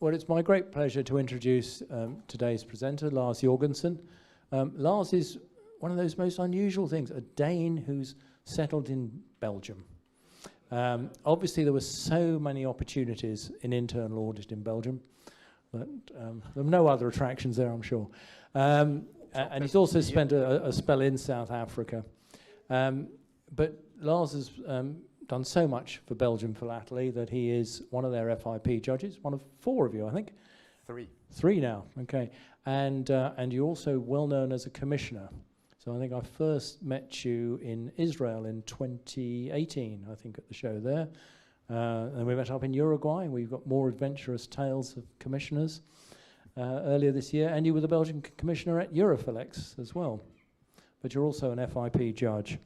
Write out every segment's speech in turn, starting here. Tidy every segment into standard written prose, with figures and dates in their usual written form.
Well, it's my great pleasure to introduce today's presenter, Lars Jørgensen. Lars is one of those most unusual things, a Dane who's settled in Belgium. Obviously, there were so many opportunities in internal audit in Belgium, but there are no other attractions there, I'm sure. And he's also spent a spell in South Africa. But Lars has done so much for Belgium Philately that he is one of their FIP judges, one of 4 of you, I think. 3 now, okay. And you're also well known as a commissioner. So I think I first met you in Israel in 2018, I think, at the show there. And we met up in Uruguay, and we've got more adventurous tales of commissioners earlier this year. And you were the Belgian commissioner at Eurofillex as well. But you're also an FIP judge.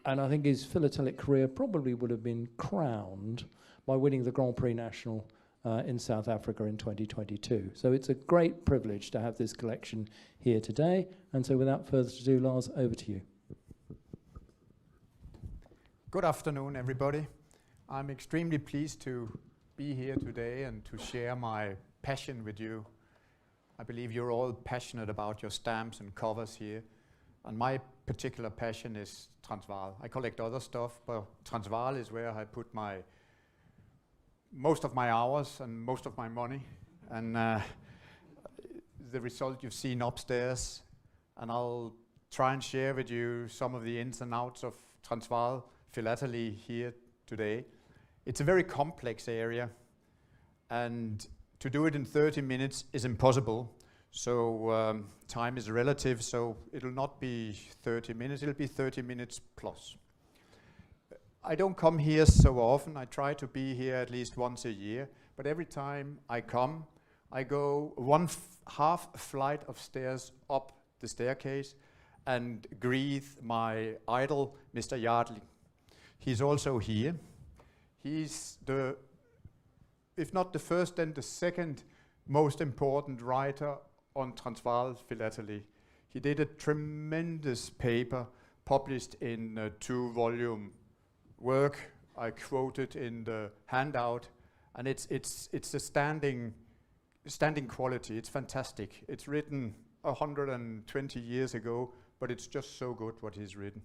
And I think his philatelic career probably would have been crowned by winning the Grand Prix National in South Africa in 2022. So it's a great privilege to have this collection here today. And so without further ado, Lars, over to you. Good afternoon, everybody. I'm extremely pleased to be here today and to share my passion with you. I believe you're all passionate about your stamps and covers here. And my particular passion is Transvaal. I collect other stuff, but Transvaal is where I put most of my hours and most of my money. And the result you've seen upstairs. And I'll try and share with you some of the ins and outs of Transvaal Philately here today. It's a very complex area, and to do it in 30 minutes is impossible. So time is relative, so it'll not be 30 minutes, it'll be 30 minutes plus. I don't come here so often. I try to be here at least once a year, but every time I come, I go half flight of stairs up the staircase and greet my idol, Mr. Yardley. He's also here. He's if not the first, then the second most important writer on Transvaal Philately. He did a tremendous paper published in a 2-volume work. I quoted in the handout, and it's a standing quality. It's fantastic. It's written 120 years ago, but it's just so good what he's written.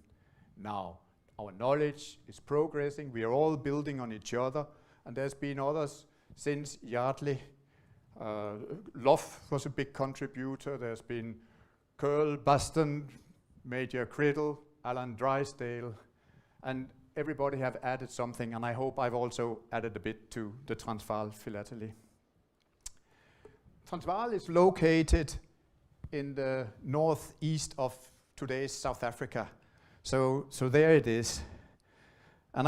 Now, our knowledge is progressing. We are all building on each other, and there's been others since Yardley. Love was a big contributor. There's been Curl, Baston, Major Criddle, Alan Drysdale, and everybody have added something, and I hope I've also added a bit to the Transvaal Philately. Transvaal is located in the northeast of today's South Africa. So there it is. And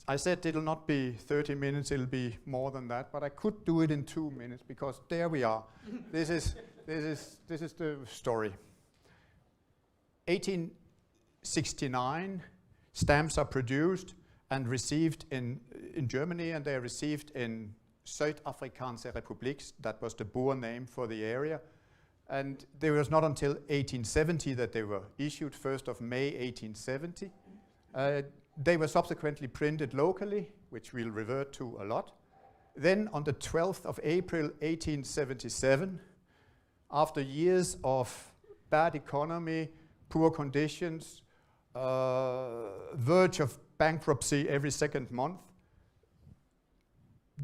I said it'll not be 30 minutes, it'll be more than that, but I could do it in 2 minutes because there we are. This is the story. 1869, stamps are produced and received in Germany, and they are received in Zuid Afrikaansche Republiek. That was the Boer name for the area. And it was not until 1870 that they were issued, 1st of May 1870. They were subsequently printed locally, which we'll revert to a lot. Then on the 12th of April 1877, after years of bad economy, poor conditions, verge of bankruptcy every second month,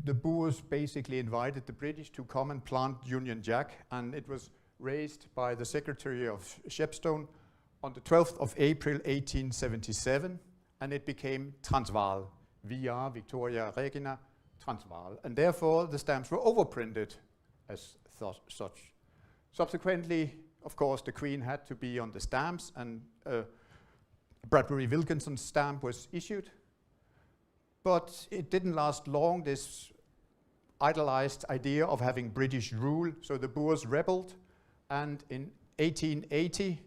the Boers basically invited the British to come and plant Union Jack, and it was raised by the Secretary of Shepstone on the 12th of April 1877, and it became Transvaal, VR, Victoria Regina, Transvaal. And therefore, the stamps were overprinted as such. Subsequently, of course, the Queen had to be on the stamps, and Bradbury Wilkinson's stamp was issued. But it didn't last long, this idolized idea of having British rule. So the Boers rebelled, and in 1880,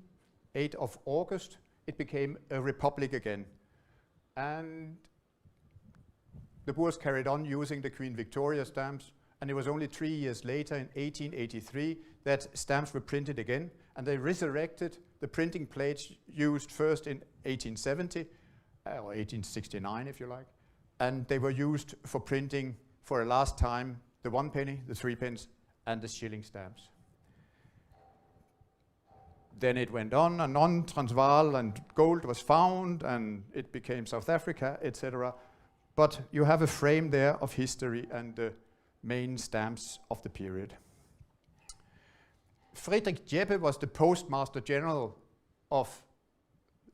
8th of August, it became a republic again. And the Boers carried on using the Queen Victoria stamps, and it was only 3 years later, in 1883, that stamps were printed again, and they resurrected the printing plates used first in 1870, or 1869 if you like, and they were used for printing for a last time the 1 penny, the 3 pence, and the shilling stamps. Then it went on and on, Transvaal, and gold was found, and it became South Africa, etc. But you have a frame there of history and the main stamps of the period. Frederik Jeppe was the Postmaster General of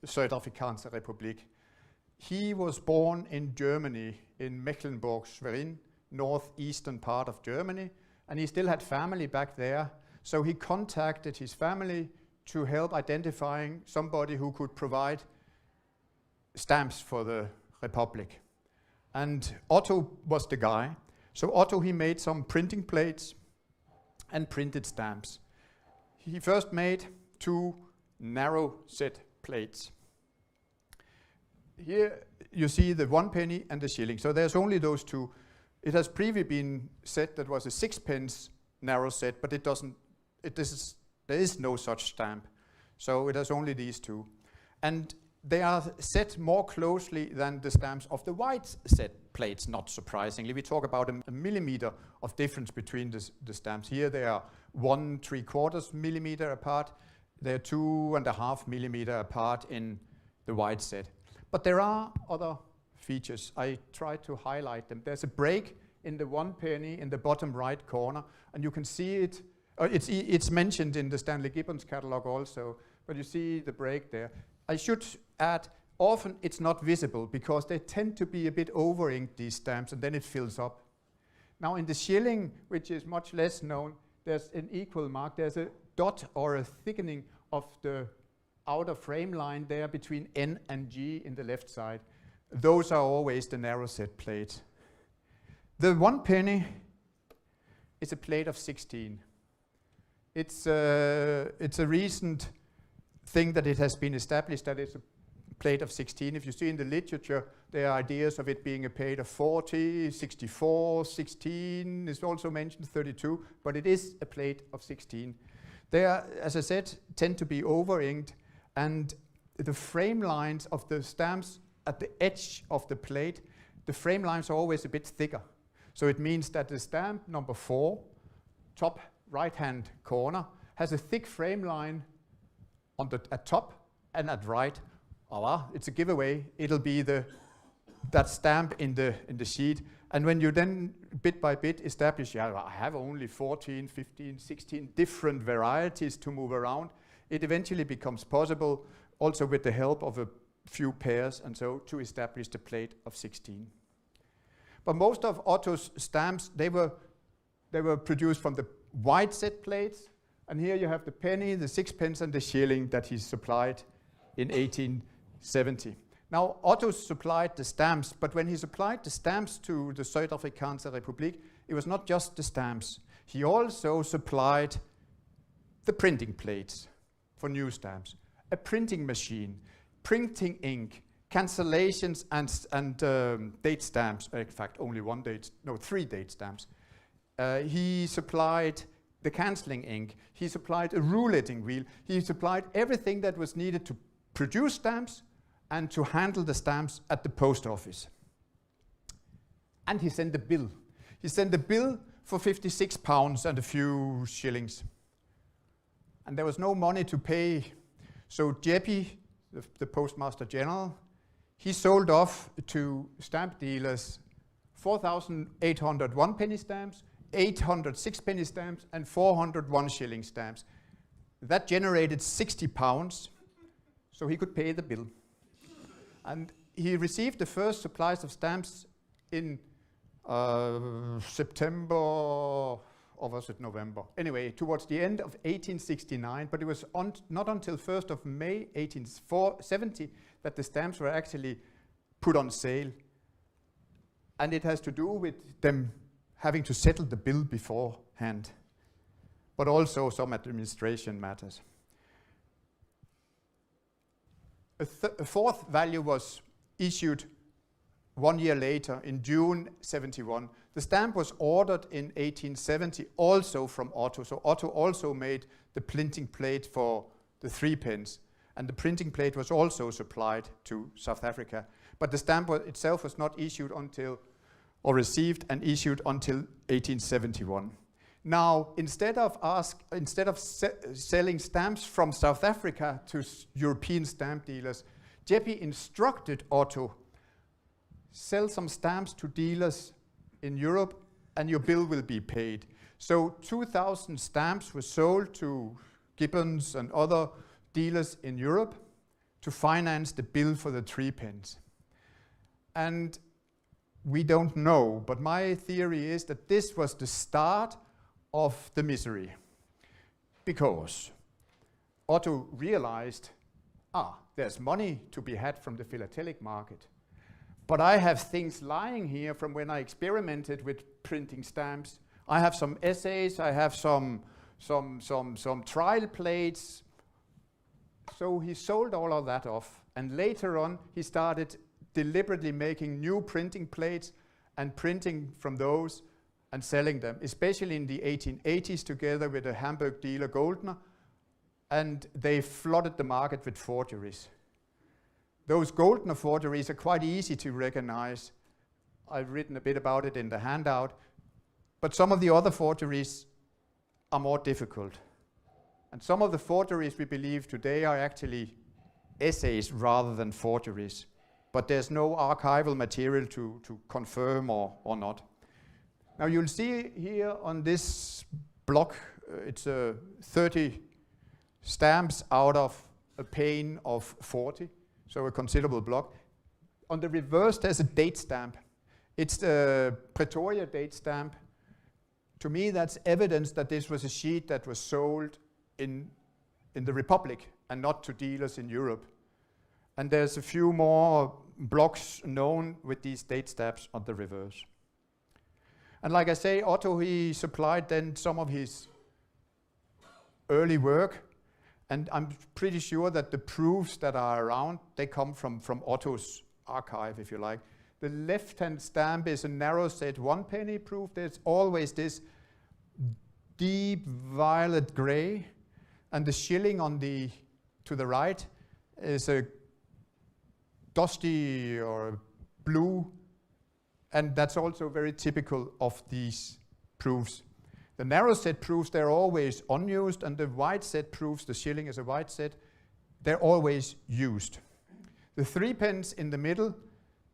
Zuid Afrikaansche Republiek. He was born in Germany, in Mecklenburg-Schwerin, northeastern part of Germany, and he still had family back there, so he contacted his family to help identifying somebody who could provide stamps for the Republic. And Otto was the guy. So Otto, he made some printing plates and printed stamps. He first made 2 narrow set plates. Here you see the 1 penny and the shilling. So there's only those 2. It has previously been said that was a 6 pence narrow set, but there is no such stamp. So it has only these 2. And they are set more closely than the stamps of the wide set plates, not surprisingly. We talk about a millimeter of difference between the stamps. Here they are 1¾ millimeter apart. They're 2½ millimeter apart in the wide set. But there are other features. I try to highlight them. There's a break in the 1 penny in the bottom right corner, and you can see it. It's mentioned in the Stanley Gibbons catalog also, but you see the break there. I should add, often it's not visible because they tend to be a bit over-inked, these stamps, and then it fills up. Now in the shilling, which is much less known, there's an equal mark. There's a dot or a thickening of the outer frame line there between N and G in the left side. Those are always the narrow set plates. The 1 penny is a plate of 16. It's a recent thing that it has been established that it's a plate of 16. If you see in the literature, there are ideas of it being a plate of 40, 64, 16 is also mentioned, 32, but it is a plate of 16. They are, as I said, tend to be over-inked, and the frame lines of the stamps at the edge of the plate, the frame lines are always a bit thicker. So it means that the stamp number 4, top right-hand corner, has a thick frame line at top and at right. It's a giveaway. It'll be that stamp in the sheet. And when you then bit by bit establish, I have only 14, 15, 16 different varieties to move around, it eventually becomes possible, also with the help of a few pairs and so, to establish the plate of 16. But most of Otto's stamps, they were produced from the wide set plates, and here you have the penny, the 6 pence, and the shilling that he supplied in 1870. Now, Otto supplied the stamps, but when he supplied the stamps to the Zuid Afrikaansche Republiek, it was not just the stamps. He also supplied the printing plates for new stamps, a printing machine, printing ink, cancellations and date stamps. In fact, only 3 date stamps. He supplied the cancelling ink. He supplied a rouletting wheel. He supplied everything that was needed to produce stamps and to handle the stamps at the post office. And he sent a bill. He sent a bill for £56 and a few shillings. And there was no money to pay. So Jeppe, the Postmaster General, he sold off to stamp dealers 4,800 1-penny stamps, 800 6-penny stamps, and 400 1-shilling stamps. That generated £60, so he could pay the bill. And he received the first supplies of stamps in September, or was it November? Anyway, towards the end of 1869, but it was not until 1st of May 1870 that the stamps were actually put on sale. And it has to do with them having to settle the bill beforehand, but also some administration matters. A fourth value was issued 1 year later, in June 71. The stamp was ordered in 1870, also from Otto. So Otto also made the printing plate for the 3 pence, and the printing plate was also supplied to South Africa. But the stamp itself was not issued until or received and issued until 1871. Now, instead of selling stamps from South Africa to European stamp dealers, Jeppe instructed Otto, sell some stamps to dealers in Europe and your bill will be paid. So 2,000 stamps were sold to Gibbons and other dealers in Europe to finance the bill for the 3 pence. And we don't know, but my theory is that this was the start of the misery, because Otto realized, there's money to be had from the philatelic market, but I have things lying here from when I experimented with printing stamps. I have some essays, I have some trial plates. So he sold all of that off, and later on he started deliberately making new printing plates and printing from those and selling them, especially in the 1880s together with a Hamburg dealer, Goldner, and they flooded the market with forgeries. Those Goldner forgeries are quite easy to recognize. I've written a bit about it in the handout, but some of the other forgeries are more difficult. And some of the forgeries we believe today are actually essays rather than forgeries, but there's no archival material to confirm or not. Now you'll see here on this block, it's 30 stamps out of a pane of 40, so a considerable block. On the reverse there's a date stamp. It's the Pretoria date stamp. To me that's evidence that this was a sheet that was sold in the Republic and not to dealers in Europe. And there's a few more blocks known with these date stamps on the reverse. And like I say, Otto, he supplied then some of his early work, and I'm pretty sure that the proofs that are around, they come from Otto's archive, if you like. The left-hand stamp is a narrow set 1 penny proof. There's always this deep violet gray, and the shilling on to the right is a dusty or blue, and that's also very typical of these proofs. The narrow set proofs, they're always unused, and the wide set proofs, the shilling is a wide set, they're always used. The 3 pence in the middle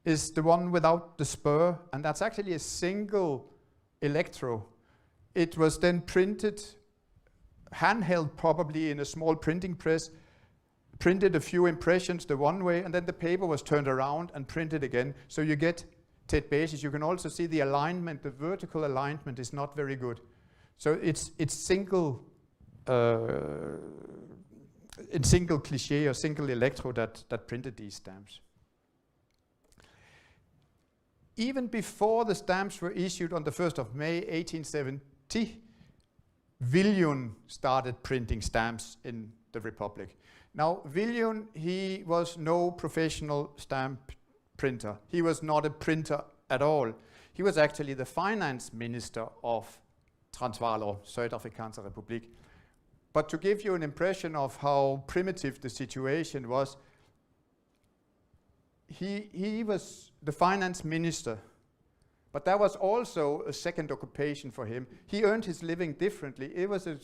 is the one without the spur, and that's actually a single electro. It was then printed, handheld probably in a small printing press, printed a few impressions the one way, and then the paper was turned around and printed again. So you get Ted basis. You can also see the alignment, the vertical alignment is not very good. So it's single cliché or single electro that printed these stamps. Even before the stamps were issued on the 1st of May 1870, Viljoen started printing stamps in the Republic. Now, Viljoen, he was no professional stamp printer. He was not a printer at all. He was actually the finance minister of Transvaal or Zuid Afrikaansche Republiek. But to give you an impression of how primitive the situation was, he was the finance minister, but that was also a second occupation for him. He earned his living differently. It was a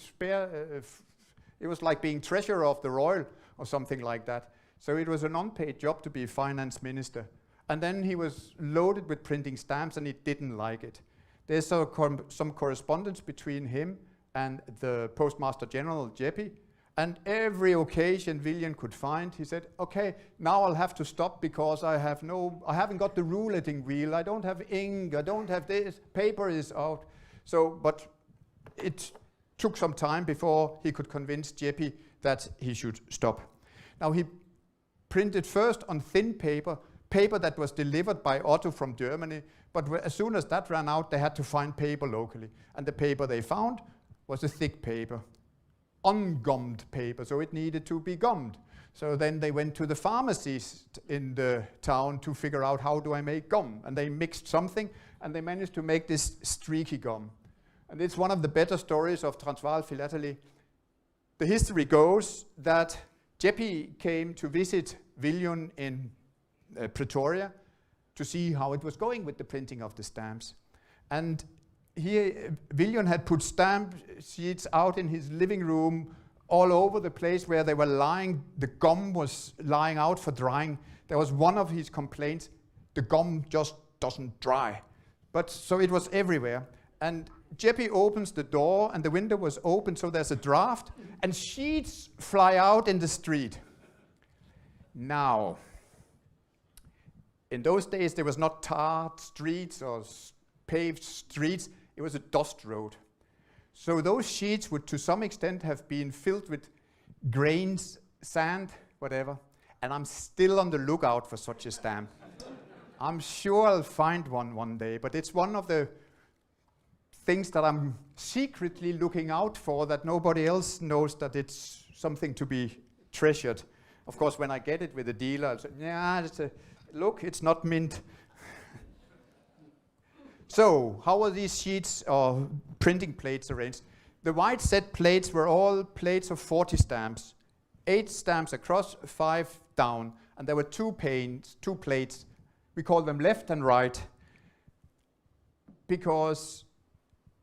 it was like being treasurer of the Royal or something like that. So it was an unpaid job to be finance minister. And then he was loaded with printing stamps and he didn't like it. There's some correspondence between him and the Postmaster General, Jeppe. And every occasion Viljoen could find, he said, okay, now I'll have to stop because I haven't got the rouletting wheel, I don't have ink, I don't have this, paper is out. So, but it took some time before he could convince Jeppe that he should stop. Now he printed first on thin paper that was delivered by Otto from Germany, but as soon as that ran out, they had to find paper locally. And the paper they found was a thick paper, ungummed paper, so it needed to be gummed. So then they went to the pharmacies in the town to figure out how do I make gum, and they mixed something and they managed to make this streaky gum. And it's one of the better stories of Transvaal Philately. The history goes that Jeppe came to visit Viljoen in Pretoria, to see how it was going with the printing of the stamps. And here, William had put stamp sheets out in his living room all over the place where they were lying. The gum was lying out for drying. There was one of his complaints, the gum just doesn't dry. But so it was everywhere. And Jeppe opens the door and the window was open, so there's a draft, and sheets fly out in the street. Now, in those days there was not tarred streets or paved streets, it was a dust road. So those sheets would to some extent have been filled with grains, sand, whatever, and I'm still on the lookout for such a stamp. I'm sure I'll find one day, but it's one of the things that I'm secretly looking out for that nobody else knows that it's something to be treasured. Of course, when I get it with a dealer, I'll say, yeah, look, it's not mint. So, how are these sheets or printing plates arranged? The white set plates were all plates of 40 stamps, 8 stamps across, 5 down, and there were 2 plates. We call them left and right, because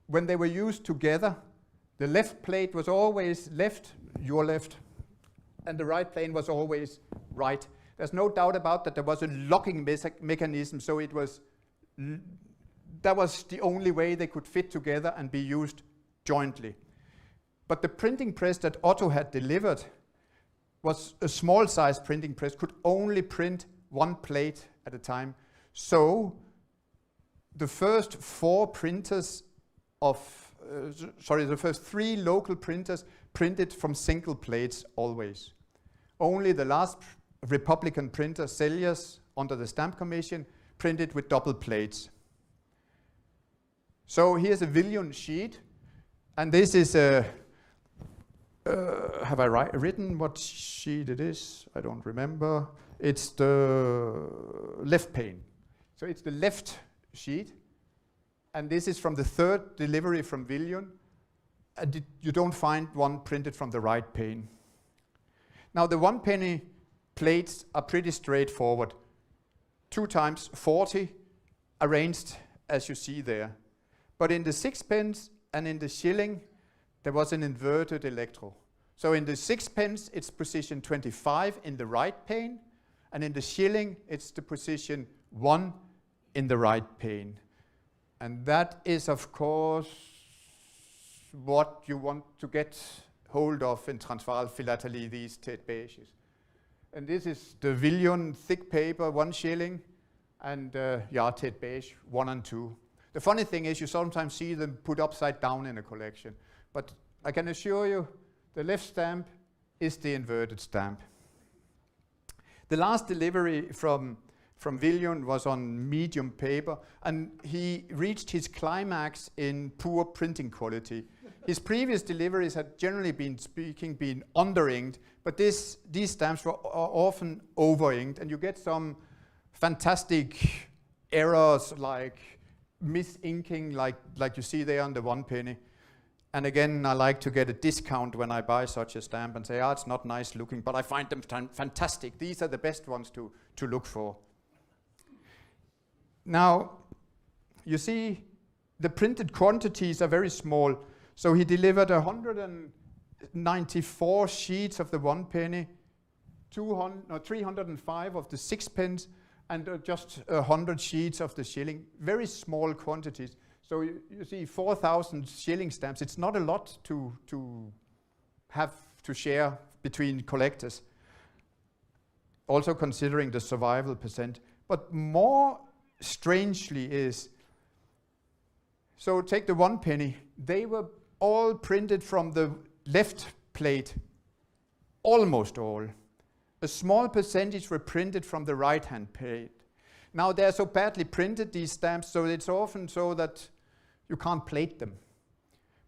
when they were used together, the left plate was always left, your left, and the right plane was always right. There's no doubt about that there was a locking mechanism, so it was that was the only way they could fit together and be used jointly. But the printing press that Otto had delivered was a small size printing press, could only print 1 plate at a time. So the first 4 printers the first 3 local printers printed from single plates always. Only the last Republican printer, Selliers, under the Stamp Commission, printed with double plates. So here's a William sheet, and this is a, have I written what sheet it is? I don't remember. It's the left pane. So it's the left sheet, and this is from the 3rd delivery from William. And you don't find one printed from the right pane. Now the 1-penny plates are pretty straightforward. 2 times 40 arranged as you see there. But in the 6-pence and in the shilling, there was an inverted electro. So in the 6-pence, it's position 25 in the right pane, and in the shilling, it's the position 1 in the right pane. And that is, of course, what you want to get hold of in Transvaal Philatelic, these Ted Beiges. And this is the William thick paper, 1 shilling, and Ted Beige, 1 and 2. The funny thing is you sometimes see them put upside down in a collection, but I can assure you the left stamp is the inverted stamp. The last delivery from William was on medium paper, and he reached his climax in poor printing quality. His previous deliveries had generally been under-inked, but these stamps were often over-inked, and you get some fantastic errors like misinking, like you see there on the 1-penny. And again, I like to get a discount when I buy such a stamp and say, it's not nice looking, but I find them fantastic. These are the best ones to look for. Now, you see, the printed quantities are very small. So he delivered 194 sheets of the 1-penny, 305 of the 6-pence, and just 100 sheets of the shilling. Very small quantities. So you see 4,000 shilling stamps. It's not a lot to have to share between collectors. Also considering the survival percent. But more strangely is, so take the 1-penny. They were all printed from the left plate. Almost all. A small percentage were printed from the right-hand plate. Now they're so badly printed, these stamps, so it's often so that you can't plate them.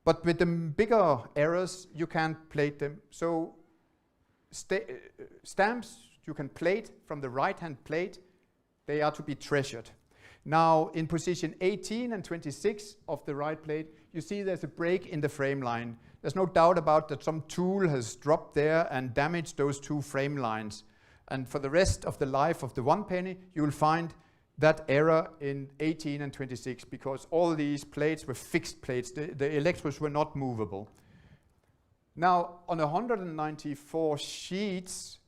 But with the bigger errors, you can't plate them. So stamps you can plate from the right-hand plate, they are to be treasured. Now in position 18 and 26 of the right plate, you see there's a break in the frame line. There's no doubt about that some tool has dropped there and damaged those 2 frame lines. And for the rest of the life of the 1-penny, you will find that error in 18 and 26 because all these plates were fixed plates. The electrodes were not movable. Now, on 194 sheets,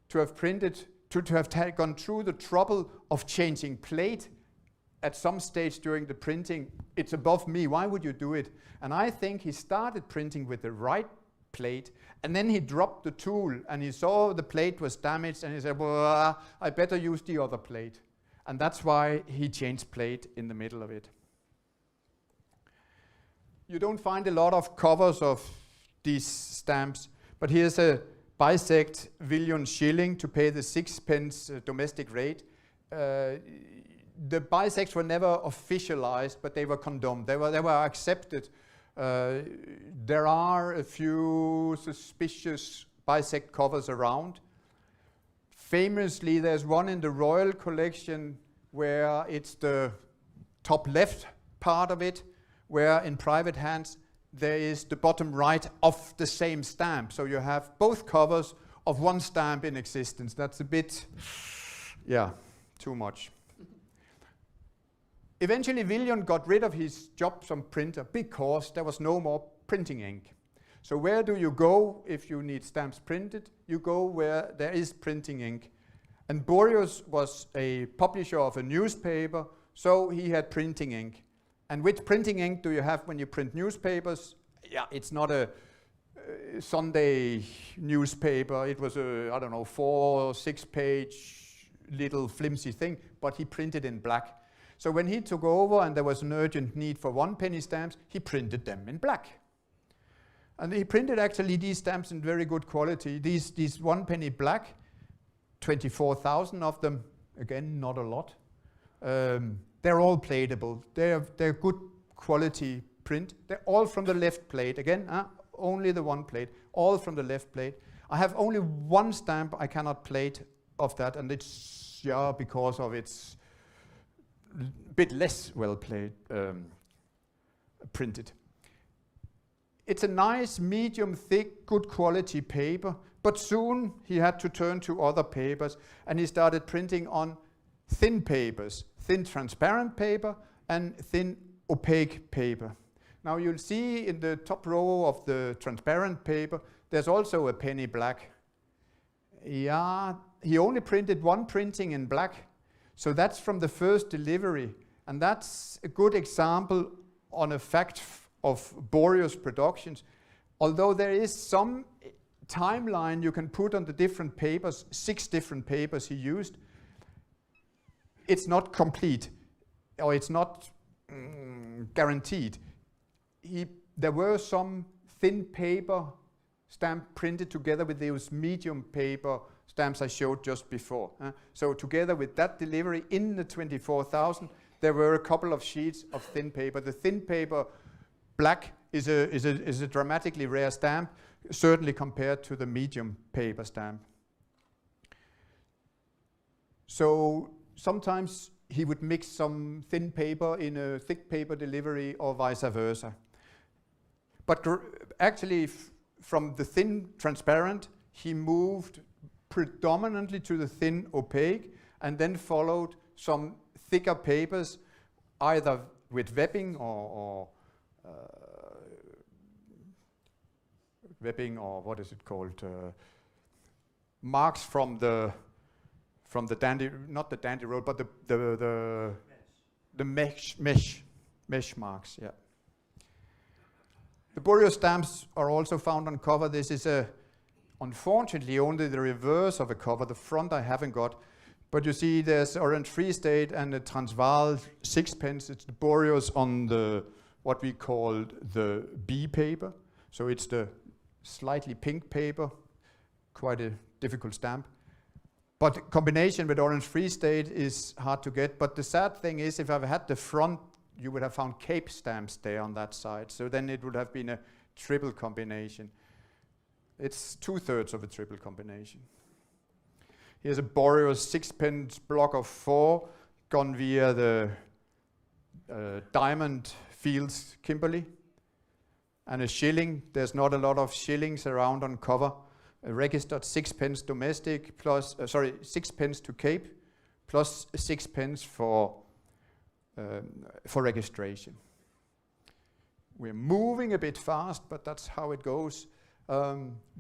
to have printed, to have gone through the trouble of changing plate at some stage during the printing, it's above me. Why would you do it? And I think he started printing with the right plate, and then he dropped the tool, and he saw the plate was damaged, and he said, well, I better use the other plate. And that's why he changed plate in the middle of it. You don't find a lot of covers of these stamps, but here's a bisect Villion shilling to pay the 6p domestic rate. The bisects were never officialized, but they were condoned. They were accepted. There are a few suspicious bisect covers around. Famously, there's one in the Royal collection where it's the top left part of it, where in private hands there is the bottom right of the same stamp. So you have both covers of one stamp in existence. That's a bit, yeah, too much. Eventually, Villion got rid of his job as printer because there was no more printing ink. So where do you go if you need stamps printed? You go where there is printing ink. And Boreas was a publisher of a newspaper, so he had printing ink. And which printing ink do you have when you print newspapers? Yeah, it's not a Sunday newspaper. It was a, I don't know, 4 or 6 page little flimsy thing, but he printed in black. So when he took over and there was an urgent need for 1p stamps, he printed them in black. And he printed actually these stamps in very good quality. These 1p black, 24,000 of them, again, not a lot. They're all plateable. They're good quality print. They're all from the left plate. Again, only the one plate, all from the left plate. I have only one stamp I cannot plate of that, and it's because of its bit less well printed. It's a nice, medium, thick, good quality paper, but soon he had to turn to other papers, and he started printing on thin papers, thin transparent paper and thin opaque paper. Now you'll see in the top row of the transparent paper, there's also a penny black. Yeah, he only printed one printing in black, so that's from the first delivery, and that's a good example on a fact of Boreas productions. Although there is some timeline you can put on the different papers, 6 different papers he used, it's not complete, or it's not guaranteed. There were some thin paper stamp printed together with those medium paper stamps I showed just before. So together with that delivery in the 24,000, there were a couple of sheets of thin paper. The thin paper black is a dramatically rare stamp, certainly compared to the medium paper stamp. So sometimes he would mix some thin paper in a thick paper delivery or vice versa. But actually from the thin transparent, he moved predominantly to the thin opaque and then followed some thicker papers, either with webbing or webbing, or what is it called? Marks from the dandy, not the dandy road, but the mesh marks. Yeah. The Boreas stamps are also found on cover. This is unfortunately only the reverse of a cover. The front I haven't got, but you see there's Orange Free State and the Transvaal 6p. It's the Boreas on the what we call the B paper. So it's the slightly pink paper, quite a difficult stamp. But combination with Orange Free State is hard to get. But the sad thing is, if I've had the front, you would have found Cape stamps there on that side. So then it would have been a triple combination. It's 2/3 of a triple combination. Here's a Boreas 6p block of 4 gone via the Diamond Fields Kimberley. And a shilling. There's not a lot of shillings around on cover. Registered 6p domestic plus, 6p to Cape, plus 6 pence for registration. We're moving a bit fast, but that's how it goes.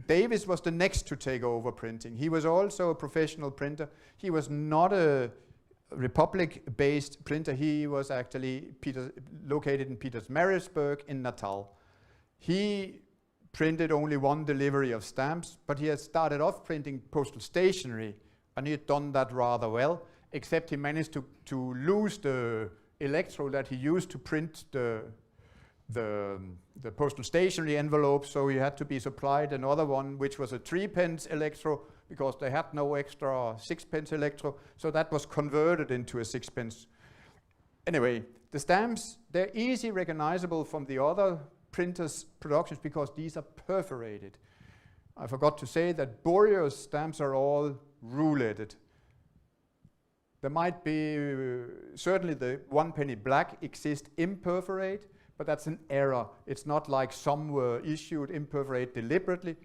Davis was the next to take over printing. He was also a professional printer. He was not a Republic-based printer. He was actually located in Pietermaritzburg in Natal. He printed only one delivery of stamps, but he had started off printing postal stationery, and he had done that rather well, except he managed to lose the electro that he used to print the postal stationery envelope, so he had to be supplied another one, which was a 3 pence electro, because they had no extra 6 pence electro, so that was converted into a 6 pence. Anyway, the stamps, they're easy recognizable from the other printers' productions because these are perforated. I forgot to say that Boreo's stamps are all rouletted. There might be, certainly the 1 penny black exists imperforate, but that's an error. It's not like some were issued imperforate deliberately.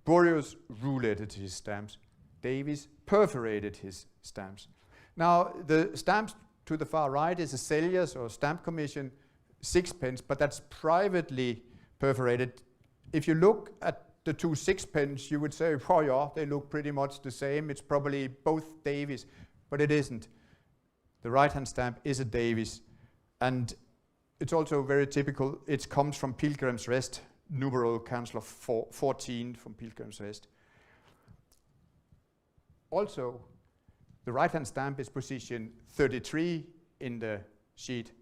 Boreo's rouletted his stamps. Davies perforated his stamps. Now, the stamps to the far right is a Selliers or Stamp Commission 6 pence, but that's privately perforated. If you look at the 2 6 pence, you would say, oh yeah, they look pretty much the same. It's probably both Davies, but it isn't. The right-hand stamp is a Davies, and it's also very typical. It comes from Pilgrim's Rest, numeral Council of 14 from Pilgrim's Rest. Also, the right-hand stamp is position 33 in the sheet,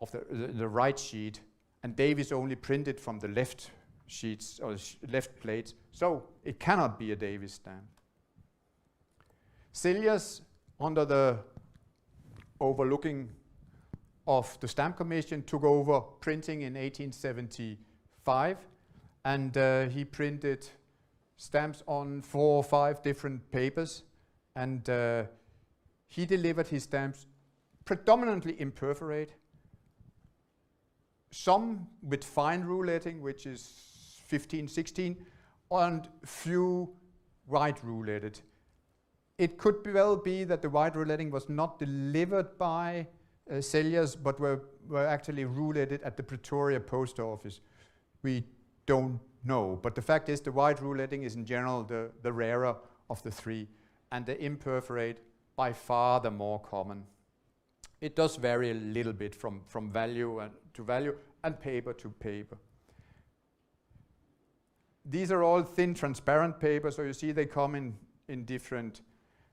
of the right sheet, and Davies only printed from the left sheets or left plates, so it cannot be a Davies stamp. Selliers, under the overlooking of the Stamp Commission, took over printing in 1875, and he printed stamps on 4 or 5 different papers, and he delivered his stamps predominantly imperforate, some with fine rouletting, which is 15, 16, and few white rouletted. It could well be that the white rouletting was not delivered by Selliers, but were actually rouletted at the Pretoria post office. We don't know, but the fact is the white rouletting is in general the rarer of the 3, and the imperforate by far the more common. It does vary a little bit from value to value and paper to paper. These are all thin transparent paper, so you see they come in different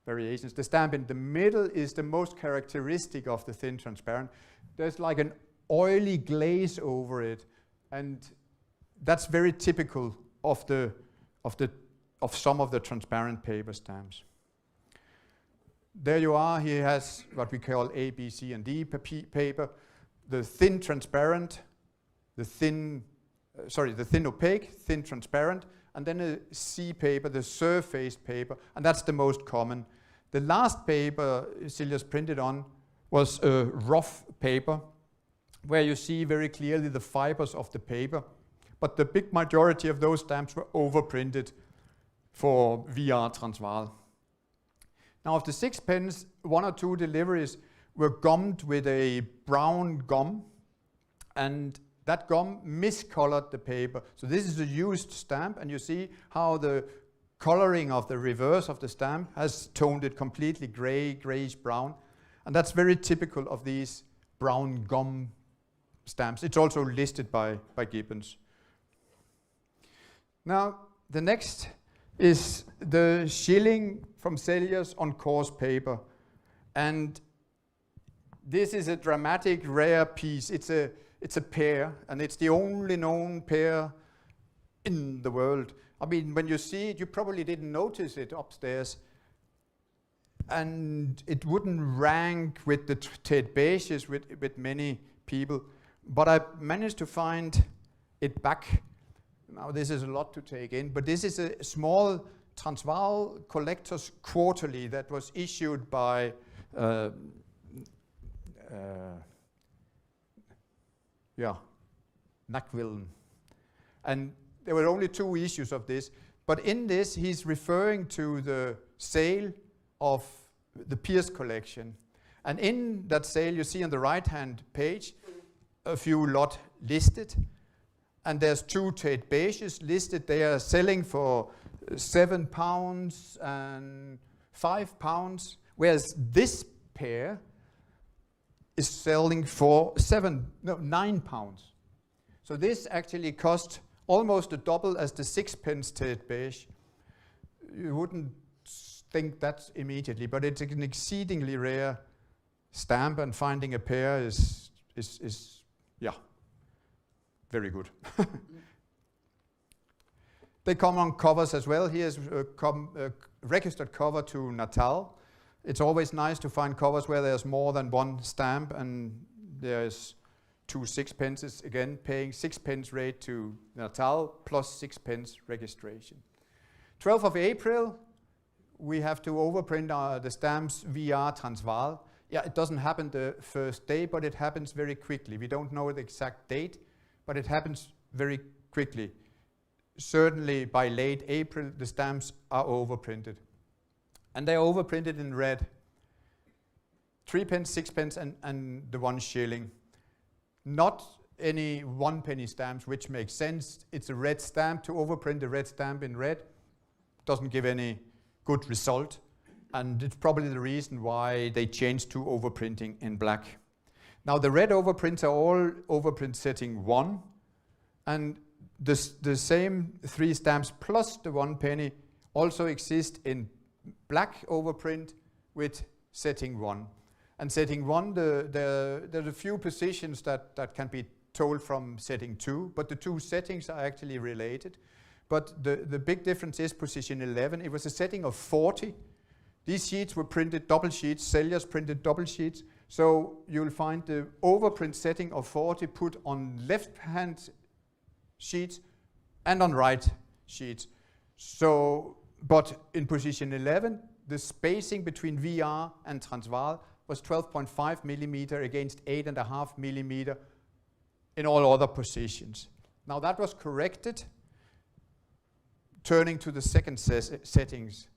variations. The stamp in the middle is the most characteristic of the thin transparent. There's like an oily glaze over it, and that's very typical of some of the transparent paper stamps. There you are. He has what we call A, B, C, and D paper. The thin transparent, the thin opaque, thin transparent, and then a C paper, the surface paper, and that's the most common. The last paper Selliers printed on was a rough paper, where you see very clearly the fibers of the paper, but the big majority of those stamps were overprinted for VR Transvaal. Now, of the 6 pence, 1 or 2 deliveries were gummed with a brown gum, and that gum miscolored the paper. So this is a used stamp, and you see how the coloring of the reverse of the stamp has toned it completely gray, grayish brown, and that's very typical of these brown gum stamps. It's also listed by Gibbons. Now, the next is the shilling from Selliers on coarse paper, and this is a dramatic, rare piece. It's a pear, and it's the only known pear in the world. I mean, when you see it, you probably didn't notice it upstairs, and it wouldn't rank with the Ted Beges with many people, but I managed to find it back. Now, this is a lot to take in, but this is a small Transvaal Collectors Quarterly that was issued by Nackwillen. And there were only 2 issues of this, but in this he's referring to the sale of the Pierce collection. And in that sale, you see on the right-hand page a few lot listed. And there's 2 Tate Beiges listed. They are selling for £7 and £5, whereas this pair is selling for £9. So this actually cost almost a double as the 6p Tate Beige. You wouldn't think that immediately, but it's an exceedingly rare stamp, and finding a pair is yeah, very good. They come on covers as well. Here's a registered cover to Natal. It's always nice to find covers where there's more than one stamp, and there's 2 6p, again paying 6p rate to Natal plus 6p registration. 12th of April, we have to overprint the stamps VR Transvaal. Yeah, it doesn't happen the first day, but it happens very quickly. We don't know the exact date, but it happens very quickly. Certainly by late April, the stamps are overprinted. And they're overprinted in red. 3p, 6p, and the 1 shilling. Not any 1 penny stamps, which makes sense. It's a red stamp. To overprint a red stamp in red doesn't give any good result. And it's probably the reason why they changed to overprinting in black. Now the red overprints are all overprint setting 1. And the same 3 stamps plus the 1 penny also exist in black overprint with setting 1. And setting 1, there are a few positions that can be told from setting 2, but the 2 settings are actually related. But the big difference is position 11. It was a setting of 40. These sheets were printed double sheets, Sellers printed double sheets. So you'll find the overprint setting of 40 put on left-hand sheets and on right sheets. So, but in position 11, the spacing between VR and Transvaal was 12.5 millimeter against 8.5 millimeter in all other positions. Now that was corrected, turning to the second settings.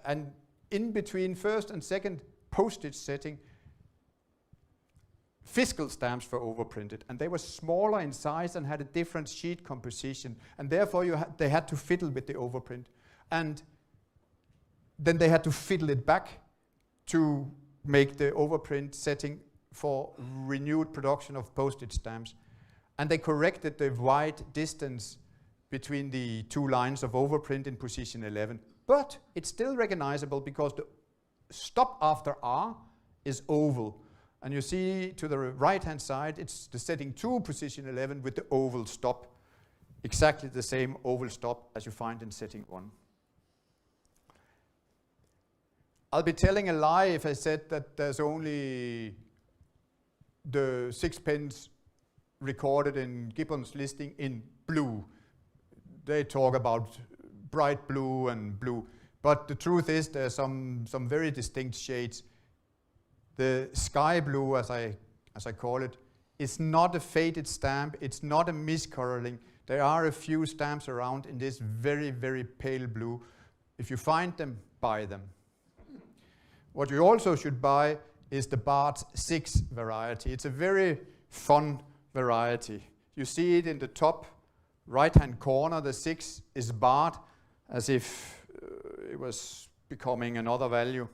And in between first and second postage setting, fiscal stamps were overprinted, and they were smaller in size and had a different sheet composition, and therefore they had to fiddle with the overprint. And then they had to fiddle it back to make the overprint setting for renewed production of postage stamps. And they corrected the wide distance between the 2 lines of overprint in position 11. But it's still recognizable because the stop after R is oval. And you see to the right-hand side, it's the setting 2, position 11, with the oval stop. Exactly the same oval stop as you find in setting 1. I'll be telling a lie if I said that there's only the 6p recorded in Gibbon's listing in blue. They talk about bright blue and blue, but the truth is there's some very distinct shades. The sky blue, as I call it, is not a faded stamp. It's not a miscoloring. There are a few stamps around in this very, very pale blue. If you find them, buy them. What you also should buy is the Bart 6 variety. It's a very fun variety. You see it in the top right-hand corner. The 6 is Bart, as if it was becoming another value.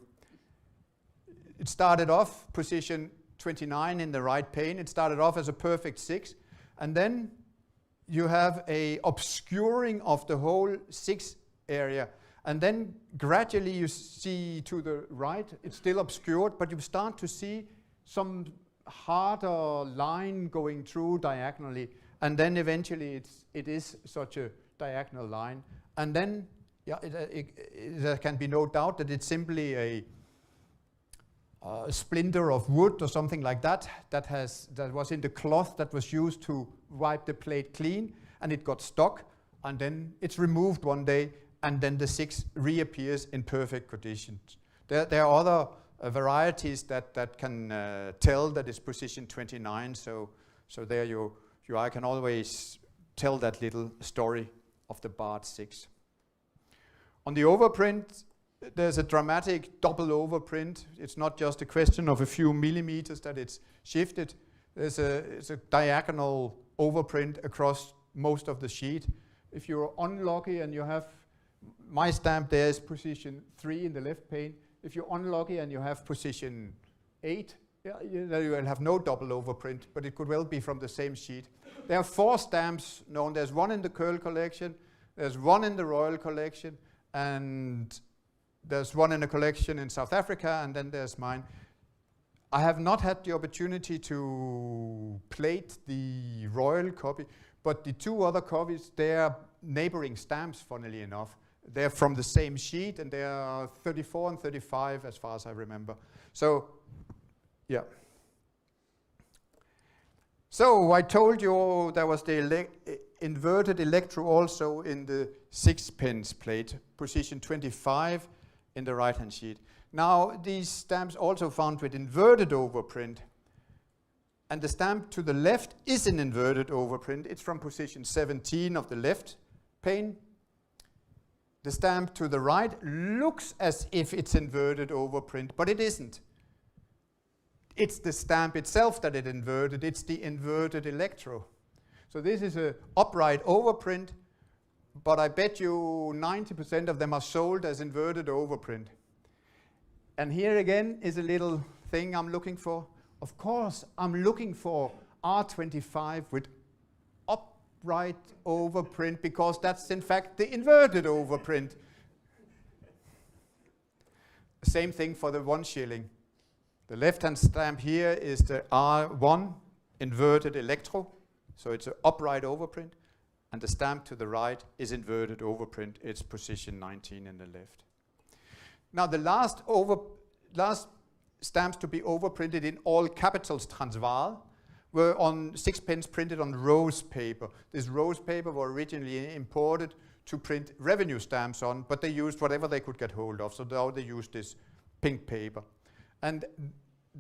It started off position 29 in the right pane. It started off as a perfect 6, and then you have a obscuring of the whole 6 area, and then gradually you see to the right it's still obscured, but you start to see some harder line going through diagonally, and then eventually it is such a diagonal line, and then yeah, there can be no doubt that it's simply a splinter of wood or something like that that was in the cloth that was used to wipe the plate clean, and it got stuck, and then it's removed one day, and then the 6 reappears in perfect conditions. There are other varieties that can tell that it's position 29, so there I can always tell that little story of the Bart 6. On the overprint, there's a dramatic double overprint. It's not just a question of a few millimeters that it's shifted. It's a diagonal overprint across most of the sheet. If you're unlucky and you have, my stamp there is position 3 in the left pane. If you're unlucky and you have position 8, you will have no double overprint, but it could well be from the same sheet. There are 4 stamps known. There's one in the Curl collection, there's one in the Royal collection, and there's one in a collection in South Africa, and then there's mine. I have not had the opportunity to plate the Royal copy, but the 2 other copies, they're neighboring stamps, funnily enough. They're from the same sheet, and they are 34 and 35 as far as I remember. So, yeah. So I told you there was the inverted electro also in the 6-pence plate, position 25 in the right-hand sheet. Now, these stamps also found with inverted overprint, and the stamp to the left is an inverted overprint. It's from position 17 of the left pane. The stamp to the right looks as if it's inverted overprint, but it isn't. It's the stamp itself that it inverted. It's the inverted electro. So this is an upright overprint, but I bet you 90% of them are sold as inverted overprint. And here again is a little thing I'm looking for. Of course, I'm looking for R25 with upright overprint, because that's in fact the inverted overprint. Same thing for the 1 shilling. The left-hand stamp here is the R1 inverted electro, so it's an upright overprint, and the stamp to the right is inverted overprint. It's position 19 in the left. Now the last stamps to be overprinted in all capitals Transvaal were on 6-pence printed on rose paper. This rose paper were originally imported to print revenue stamps on, but they used whatever they could get hold of, so now they used this pink paper. And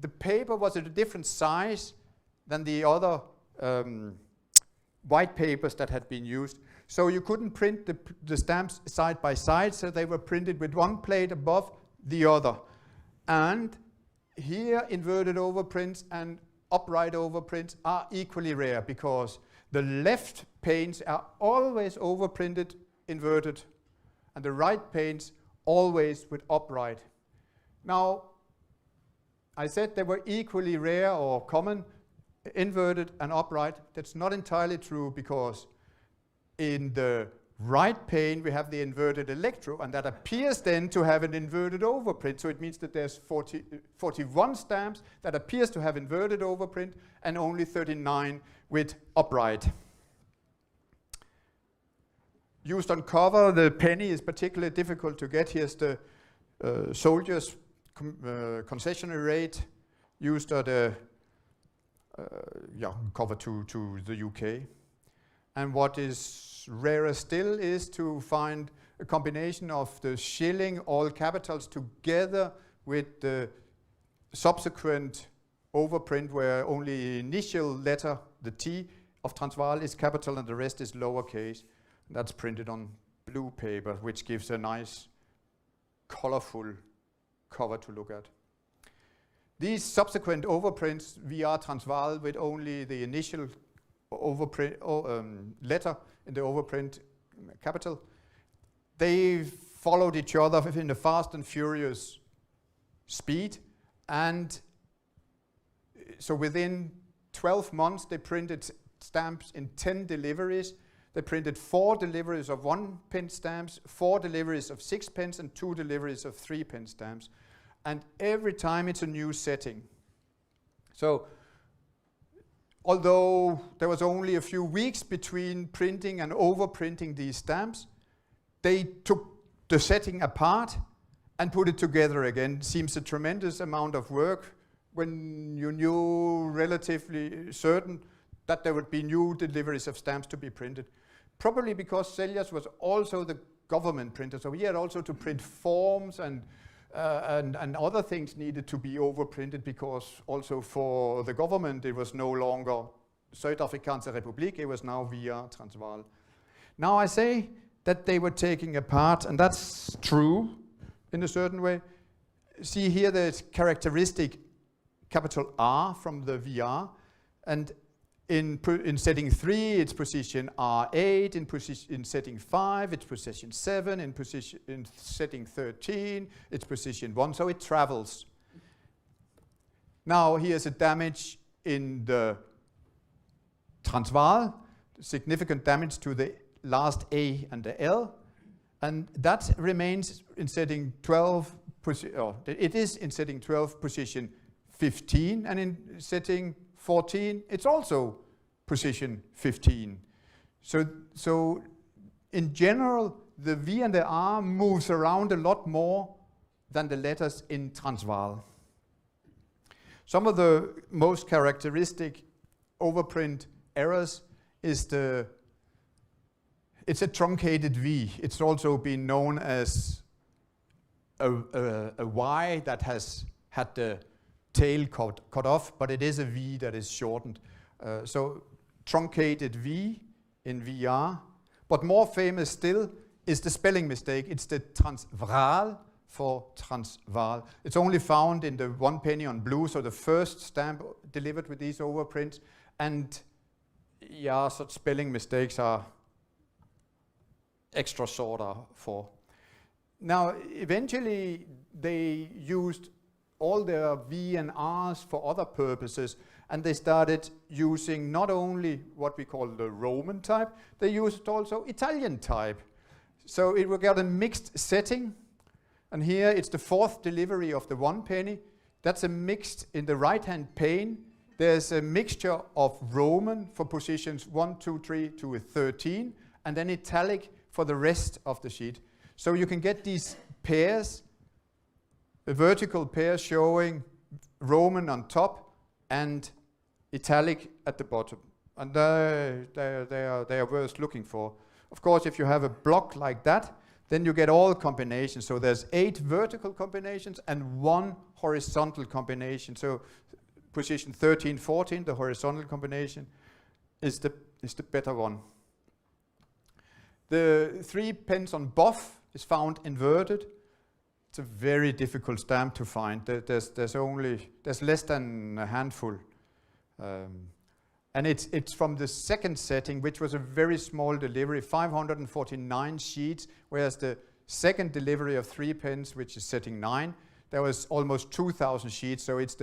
the paper was at a different size than the other white papers that had been used. So you couldn't print the stamps side by side, so they were printed with one plate above the other. And here inverted overprints and upright overprints are equally rare, because the left panes are always overprinted inverted, and the right panes always with upright. Now, I said they were equally rare or common, inverted and upright. That's not entirely true, because in the right pane we have the inverted electro, and that appears then to have an inverted overprint. So it means that there's 41 stamps that appears to have inverted overprint, and only 39 with upright. Used on cover, the penny is particularly difficult to get. Here's the soldiers' concessionary rate used at a cover to the UK. And what is rarer still is to find a combination of the shilling, all capitals, together with the subsequent overprint where only the initial letter, the T of Transvaal, is capital and the rest is lowercase. That's printed on blue paper, which gives a nice, colorful cover to look at. These subsequent overprints via Transvaal with only the initial overprint letter in the overprint capital, they followed each other in a fast and furious speed, and so within 12 months they printed stamps in 10 deliveries. They printed 4 deliveries of 1-pence stamps, 4 deliveries of 6-pence, and 2 deliveries of 3-pence stamps. And every time it's a new setting. So, although there was only a few weeks between printing and overprinting these stamps, they took the setting apart and put it together again. Seems a tremendous amount of work when you knew relatively certain that there would be new deliveries of stamps to be printed. Probably because Seljas was also the government printer, so he had also to print forms and other things needed to be overprinted, because also for the government it was no longer Zuid Afrikaansche Republiek, it was now via Transvaal. Now I say that they were taking apart, and that's true in a certain way. See here the characteristic capital R from the VR, and in setting 3 it's position R8, in setting 5 it's position 7, in setting 13 it's position 1, so it travels. Now here's a damage in the Transvaal, significant damage to the last A and the L, and that remains in setting 12, it is in setting 12 position 15, and in setting 14 it's also position 15. So in general the V and the R moves around a lot more than the letters in Transvaal. Some of the most characteristic overprint errors is it's a truncated V. It's also been known as a Y that has had the tail cut off, but it is a V that is shortened. So truncated V in VR. But more famous still is the spelling mistake. It's the Transvaal for Transvaal. It's only found in the 1 penny on blue, so the first stamp delivered with these overprints. And yeah, such spelling mistakes are extra sought for. Now, eventually they used all their V and R's for other purposes, and they started using not only what we call the Roman type, they used also Italian type. So it will get a mixed setting, and here it's the 4th delivery of the 1 penny. That's a mixed, in the right-hand pane, there's a mixture of Roman for positions 1, 2, 3 to 13, and then italic for the rest of the sheet. So you can get these pairs, a vertical pair showing Roman on top and italic at the bottom. And they are worth looking for. Of course, if you have a block like that, then you get all combinations. So there's 8 vertical combinations and 1 horizontal combination. So position 13, 14, the horizontal combination, is the better one. The 3 pence on buff is found inverted. It's a very difficult stamp to find. There's less than a handful. And it's from the 2nd setting, which was a very small delivery, 549 sheets, whereas the 2nd delivery of 3 pence, which is setting 9, there was almost 2,000 sheets, so it's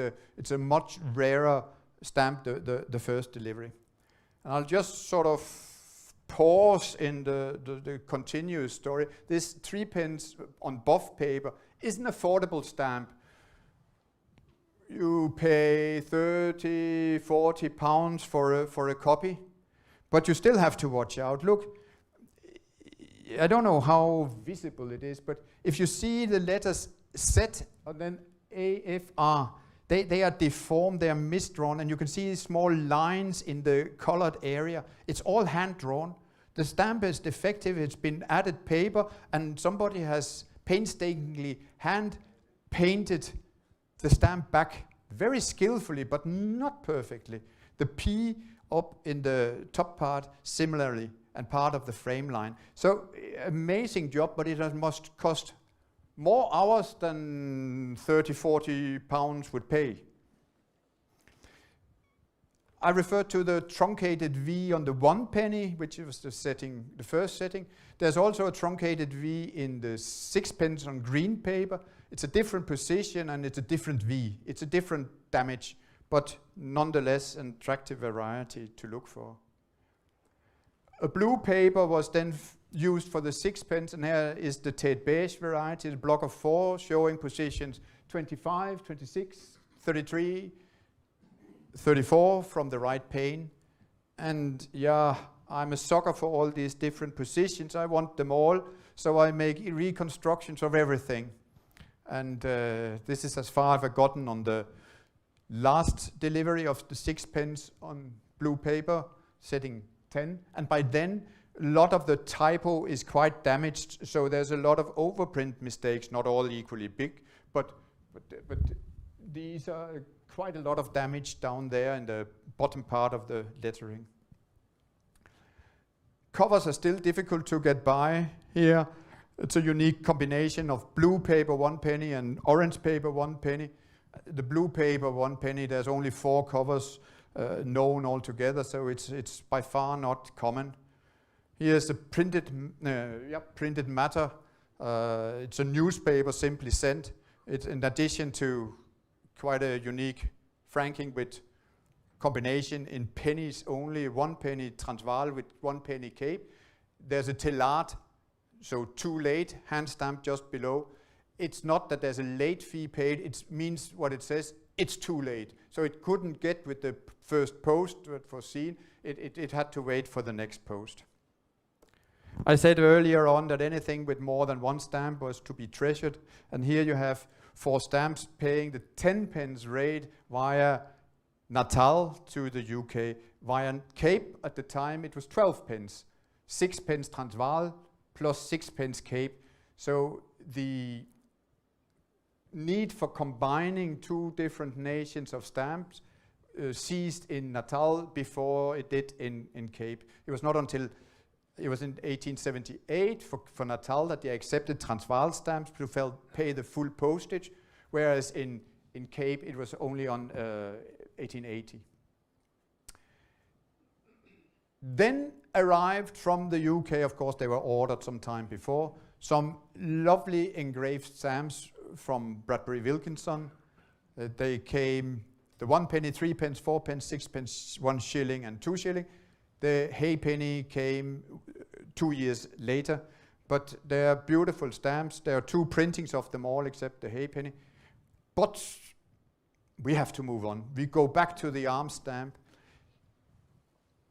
a much rarer stamp, the 1st delivery. And I'll just sort of pause in the continuous story. This 3 pence on buff paper is an affordable stamp. You pay 30, 40 pounds for a copy, but you still have to watch out. Look, I don't know how visible it is, but if you see the letters Z and then AFR, they are deformed, they are misdrawn, and you can see small lines in the colored area. It's all hand-drawn. The stamp is defective, it's been added paper, and somebody has painstakingly hand-painted the stamp back very skillfully, but not perfectly. The P up in the top part similarly, and part of the frame line. So amazing job, but it must cost more hours than 30, 40 pounds would pay. I referred to the truncated V on the 1 penny, which was the 1st setting. There's also a truncated V in the 6 pence on green paper. It's a different position and it's a different V. It's a different damage, but nonetheless an attractive variety to look for. A blue paper was then used for the 6 pence, and here is the Tate beige variety, the block of 4 showing positions 25, 26, 33, 34 from the right pane. And yeah, I'm a sucker for all these different positions. I want them all, so I make reconstructions of everything. And this is as far as I've gotten on the last delivery of the 6 pence on blue paper, setting 10. And by then, a lot of the typo is quite damaged, so there's a lot of overprint mistakes, not all equally big, but these are quite a lot of damage down there in the bottom part of the lettering. Covers are still difficult to get by here. It's a unique combination of blue paper 1 penny and orange paper 1 penny. The blue paper 1 penny, there's only 4 covers known altogether, so it's by far not common. Here's the printed matter. It's a newspaper simply sent. It's in addition to quite a unique franking with combination in pennies only, 1 penny Transvaal with 1 penny Cape. There's a telaat, so too late, hand stamp just below. It's not that there's a late fee paid, it means what it says, it's too late. So it couldn't get with the first post foreseen, it had to wait for the next post. I said earlier on that anything with more than 1 stamp was to be treasured, and here you have 4 stamps paying the 10 pence rate via Natal to the UK. Via Cape at the time it was 12 pence, 6 pence Transvaal plus 6 pence Cape. So the need for combining 2 different nations of stamps ceased in Natal before it did in Cape. It was not until it was in 1878 for Natal that they accepted Transvaal stamps to pay the full postage, whereas in Cape it was only on 1880. Then arrived from the UK, of course they were ordered some time before, some lovely engraved stamps from Bradbury Wilkinson. They came, the 1 penny, 3 pence, 4 pence, 6 pence, 1 shilling and 2 shilling. The halfpenny came 2 years later, but they are beautiful stamps. There are 2 printings of them all except the halfpenny. But we have to move on. We go back to the arm stamp.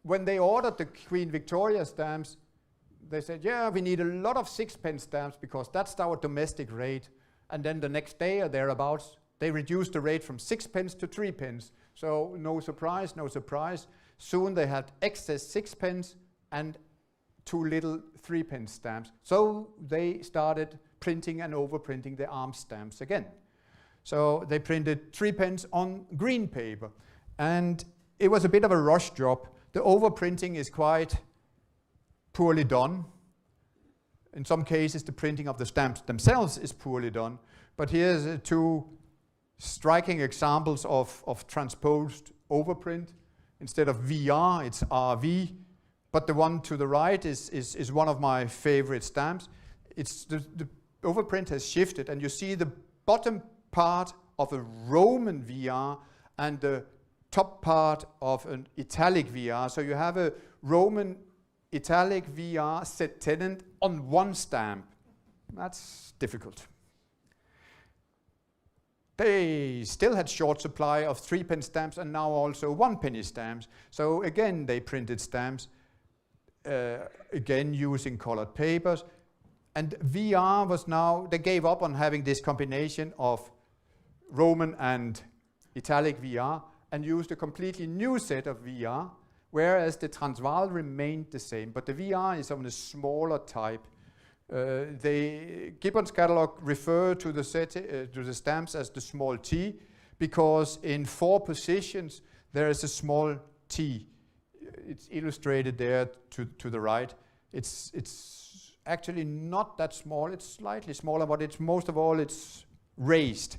When they ordered the Queen Victoria stamps, they said, yeah, we need a lot of 6 pence stamps because that's our domestic rate. And then the next day or thereabouts, they reduced the rate from 6 pence to 3 pence. So no surprise, no surprise. Soon they had excess 6 pence and too little 3 pence stamps. So they started printing and overprinting the arm stamps again. So they printed 3 pence on green paper. And it was a bit of a rush job. The overprinting is quite poorly done. In some cases, the printing of the stamps themselves is poorly done. But here's 2 striking examples of transposed overprint. Instead of VR, it's RV. But the one to the right is one of my favorite stamps. It's the overprint has shifted, and you see the bottom part of a Roman VR and the top part of an italic VR. So you have a Roman italic VR set tenant on 1 stamp. That's difficult. They still had short supply of 3 pence stamps and now also 1 penny stamps. So again, they printed stamps, again using colored papers. And VR was now, they gave up on having this combination of Roman and italic VR and used a completely new set of VR, whereas the Transvaal remained the same, but the VR is of a smaller type. Gibbon's catalog refer to the stamps as the small t, because in 4 positions there is a small t. It's illustrated there to the right. It's actually not that small. It's slightly smaller, but it's most of all it's raised.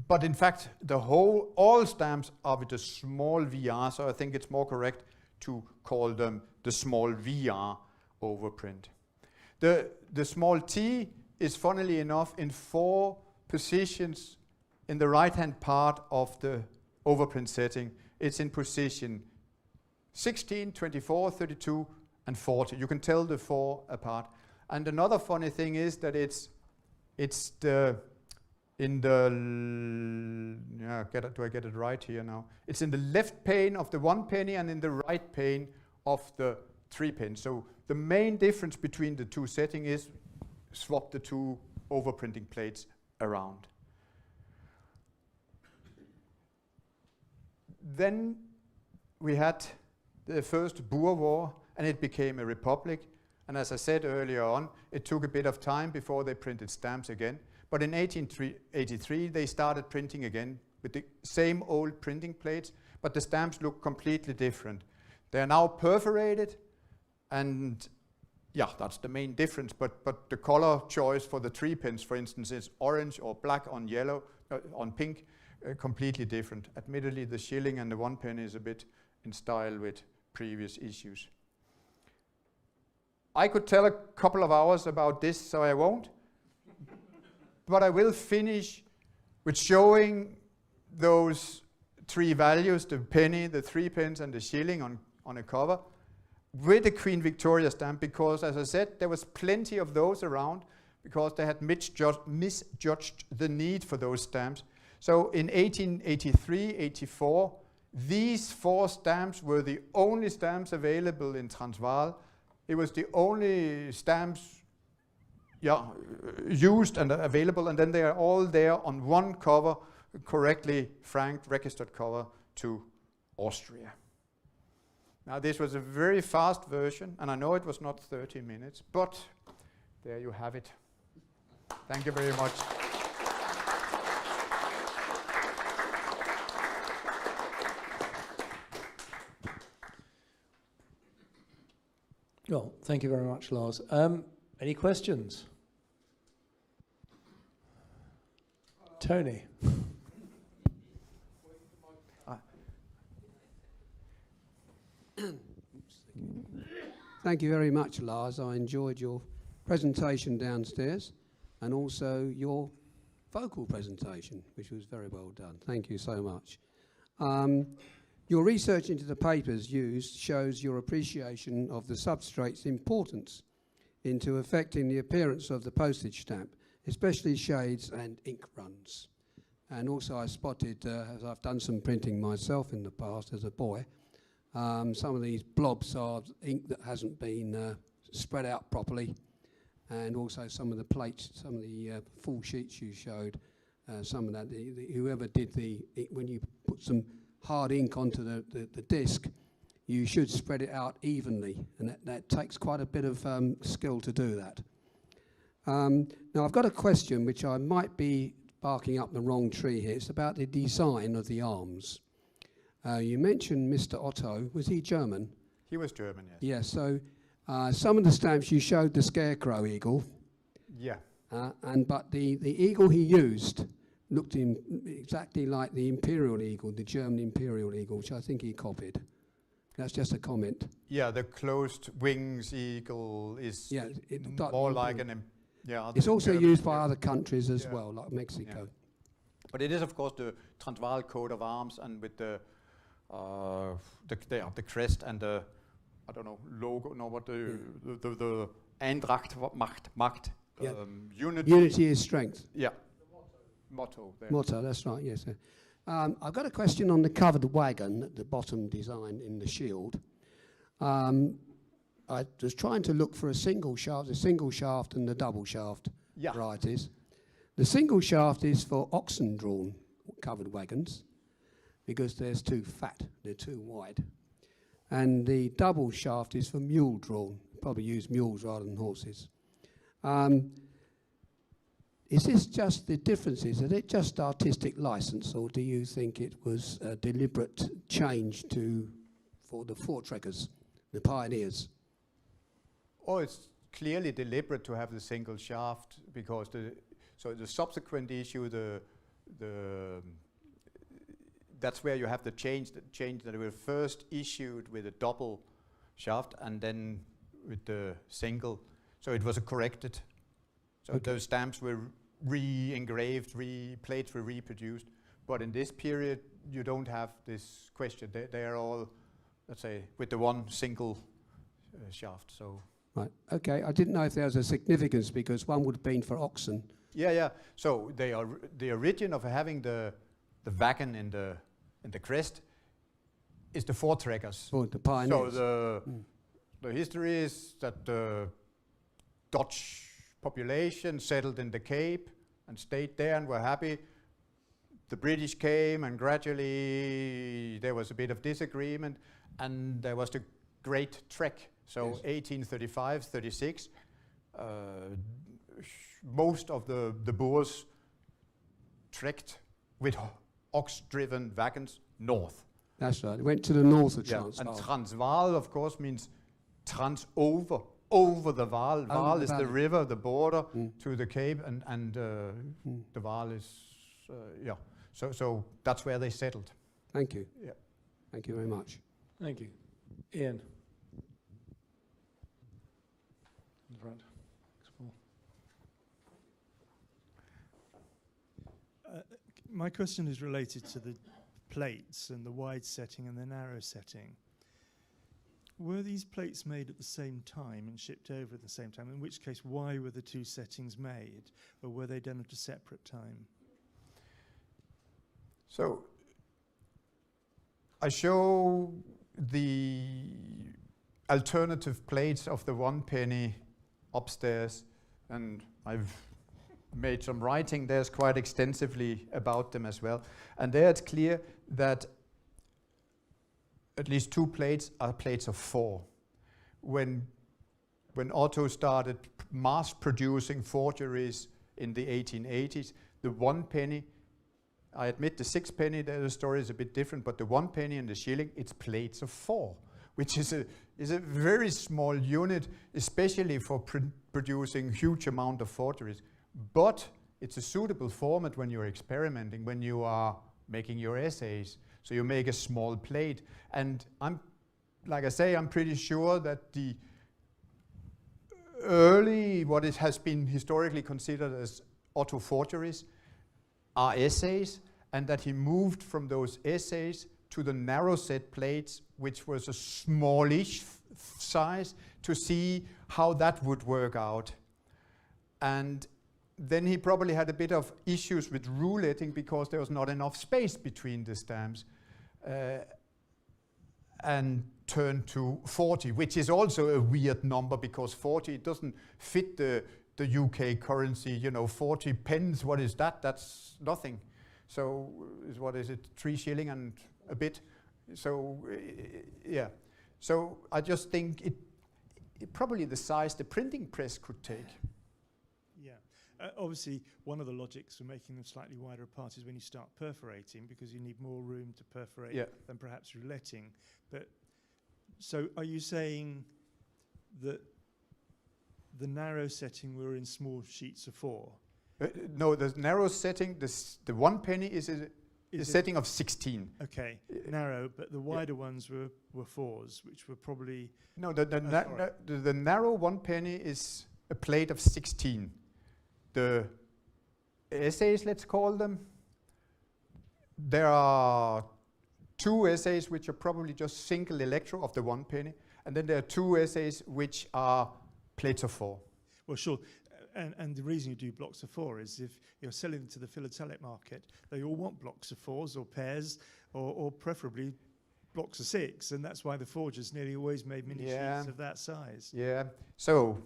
But in fact, all stamps are with a small VR, so I think it's more correct to call them the small VR overprint. The small t is, funnily enough, in 4 positions in the right-hand part of the overprint setting. It's in position 16, 24, 32, and 40. You can tell the 4 apart. And another funny thing is that do I get it right here now? It's in the left pane of the 1 penny and in the right pane of the 3 pence. So the main difference between the 2 settings is swap the 2 overprinting plates around. Then we had the first Boer War and it became a republic. And as I said earlier on, it took a bit of time before they printed stamps again. But in 1883, they started printing again with the same old printing plates, but the stamps look completely different. They are now perforated, and yeah, that's the main difference. But the color choice for the 3 pence, for instance, is orange or black on yellow, on pink, completely different. Admittedly, the shilling and the 1 penny is a bit in style with previous issues. I could tell a couple of hours about this, so I won't. But I will finish with showing those 3 values, the penny, the 3 pence, and the shilling on a cover with the Queen Victoria stamp, because, as I said, there was plenty of those around because they had misjudged the need for those stamps. So in 1883, 84, these 4 stamps were the only stamps available in Transvaal. It was the only stamps used and available, and then they are all there on one cover, correctly franked, registered cover to Austria. Now this was a very fast version, and I know it was not 30 minutes, but there you have it. Thank you very much. Well, thank you very much, Lars. Any questions? Tony. Thank you very much, Lars. I enjoyed your presentation downstairs and also your vocal presentation, which was very well done. Thank you so much. Your research into the papers used shows your appreciation of the substrate's importance into affecting the appearance of the postage stamp, especially shades and ink runs. And also I spotted, as I've done some printing myself in the past as a boy, some of these blobs are ink that hasn't been spread out properly, and also some of the plates, some of the full sheets you showed, some of that, whoever did when you put some hard ink onto the disc, you should spread it out evenly, and that takes quite a bit of skill to do that. Now I've got a question which I might be barking up the wrong tree here. It's about the design of the arms. You mentioned Mr. Otto. Was he German? He was German, yes. Yeah, so some of the stamps you showed the scarecrow eagle. Yeah. But the eagle he used looked exactly like the imperial eagle, the German imperial eagle, which I think he copied. That's just a comment. Yeah, the closed wings eagle is more like an... It's also used by other countries as well, like Mexico. Yeah. But it is, of course, the Transvaal coat of arms, and with the crest and the, I don't know, logo, no, what the Eindracht Macht. Unity is strength. Yeah. Motto. There. Motto, that's right, yes. I've got a question on the covered wagon at the bottom design in the shield. I was trying to look for a single shaft and the double shaft varieties. The single shaft is for oxen-drawn covered wagons because they're too fat, they're too wide. And the double shaft is for mule-drawn, probably use mules rather than horses. Is this just the differences? Is it just artistic license, or do you think it was a deliberate change for the foretrekkers, the pioneers? Oh, it's clearly deliberate to have the single shaft, because the subsequent issue, that's where you have the change that were first issued with a double shaft and then with the single. So it was corrected. So those stamps were re-engraved, plates were reproduced. But in this period, you don't have this question. They are all, let's say, with the one single shaft. So. Right. Okay. I didn't know if there was a significance, because one would have been for oxen. Yeah. So they are the origin of having the wagon in the crest is the foretrekkers. Oh, the pioneers. So the history is that the Dutch population settled in the Cape and stayed there and were happy. The British came, and gradually there was a bit of disagreement, and there was the Great Trek. So 1835-36, most of the Boers trekked with ox-driven wagons north. That's right. It went to the north of Yeah. Transvaal. And Transvaal, of course, means trans over over the Vaal. Vaal the is the valley. river, the border to the Cape, and the Vaal is, yeah. So that's where they settled. Thank you. Yeah. Thank you very much. Thank you. Ian. In front. My question is related to the plates and the wide setting and the narrow setting. Were these plates made at the same time and shipped over at the same time? In which case, why were the two settings made? Or were they done at a separate time? So I show the alternative plates of the 1 penny upstairs, and I've made some writing there's quite extensively about them as well. And there it's clear that at least 2 plates are plates of 4. When Otto started mass producing forgeries in the 1880s, the 1 penny, I admit the 6 penny, the story is a bit different, but the 1 penny and the shilling, it's plates of 4, which is a very small unit, especially for producing huge amount of forgeries. But it's a suitable format when you're experimenting, when you are making your essays. So you make a small plate. And like I say, I'm pretty sure that the early, what it has been historically considered as Otto forgeries, are essays, and that he moved from those essays to the narrow set plates, which was a smallish size, to see how that would work out. And then he probably had a bit of issues with rouletting because there was not enough space between the stamps, and turned to 40, which is also a weird number because 40 doesn't fit the UK currency, 40 pence, what is that? That's nothing. So what is it, 3 shilling and a bit? So yeah. So I just think it probably the size the printing press could take. Yeah. Obviously, one of the logics for making them slightly wider apart is when you start perforating, because you need more room to perforate than perhaps rouletting. But so are you saying that the narrow setting were in small sheets of 4? No, the narrow setting, the 1 penny is a setting of 16. Okay, narrow, but the wider ones were 4s, which were probably... No, the narrow 1 penny is a plate of 16. The essays, let's call them, there are 2 essays which are probably just single electro of the 1 penny, and then there are 2 essays which are plates of 4. Well, sure. And the reason you do blocks of 4 is if you're selling to the philatelic market, they all want blocks of 4s or pairs, or preferably blocks of 6, and that's why the forgers nearly always made mini sheets of that size. Yeah. So